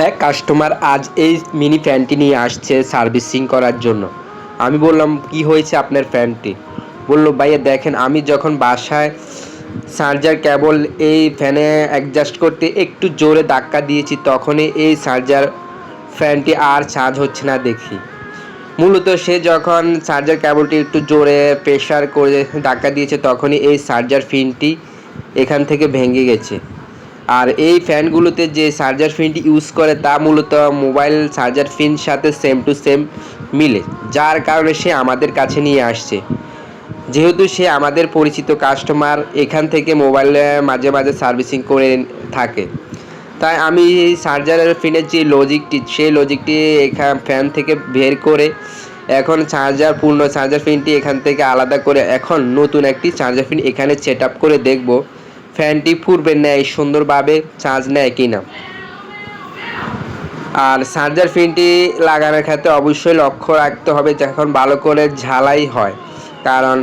এক কাস্টমার আজ এই মিনি ফ্যানটি নিয়ে আসছে সার্ভিসিং করার জন্য। আমি বললাম, কি হয়েছে আপনার ফ্যানটি? বলল, ভাইয়া দেখেন, আমি যখন বাসায় চার্জার কেবল এই ফ্যানে অ্যাডজাস্ট করতে একটু জোরে ধাক্কা দিয়েছি, তখনই এই চার্জার ফ্যানটি আর চার্জ হচ্ছে না দেখি। মূলত সে যখন চার্জার কেবলটি একটু জোরে প্রেসার করে ধাক্কা দিয়েছে, তখনই এই চার্জার পিনটি এখান থেকে ভেঙে গেছে। আর এই ফ্যানগুলোতে যে চার্জার পিনটি ইউজ করে তা মূলত মোবাইল চার্জার পিন সাথে সেম টু সেম মিলে, যার কারণে সে আমাদের কাছে নিয়ে আসছে। যেহেতু সে আমাদের পরিচিত কাস্টমার, এখান থেকে মোবাইলে মাঝে মাঝে সার্ভিসিং করে থাকে, তাই আমি এই চার্জারের পিনের যে লজিকটি, সেই লজিকটি এখান ফ্যান থেকে বের করে এখন পূর্ণ চার্জার পিনটি এখান থেকে আলাদা করে এখন নতুন একটি চার্জার পিন এখানে সেট আপ করে দেখব ফ্যানটি পূর্বের ন্যায় সুন্দরভাবে চার্জ নেয় কিনা। আর চার্জার পিনটি লাগানোর ক্ষেত্রে অবশ্যই লক্ষ্য রাখতে হবে যখন ভালো করে ঝালাই হয়, কারণ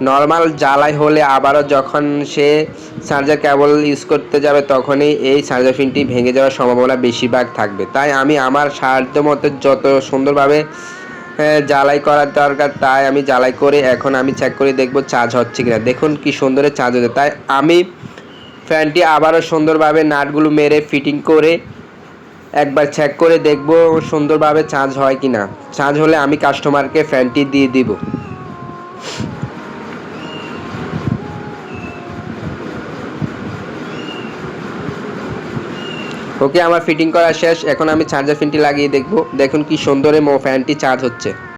নর্মাল জ্বালাই হলে আবারও যখন সে চার্জার কেবল ইউজ করতে যাবে তখনই এই চার্জার পিনটি ভেঙে যাওয়ার সম্ভাবনা বেশিরভাগ থাকবে। তাই আমি আমার সাধ্য মতো যত সুন্দরভাবে জ্বালাই করার দরকার তাই আমি জ্বালাই করে এখন আমি চেক করে দেখব চার্জ হচ্ছে কিনা। দেখুন কি সুন্দর চার্জ হচ্ছে। তাই আমি ফ্যানটি আবারও সুন্দরভাবে নাটগুলো মেরে ফিটিং করে একবার চেক করে দেখব সুন্দরভাবে চার্জ হয় কিনা। চার্জ হলে আমি কাস্টমারকে ফ্যানটি দিয়ে দিব। ওকে, আমার ফিটিং করা শেষ। এখন আমি চার্জার পিনটি লাগিয়ে দেখব। দেখুন কি সুন্দর ফ্যানটি চার্জ হচ্ছে।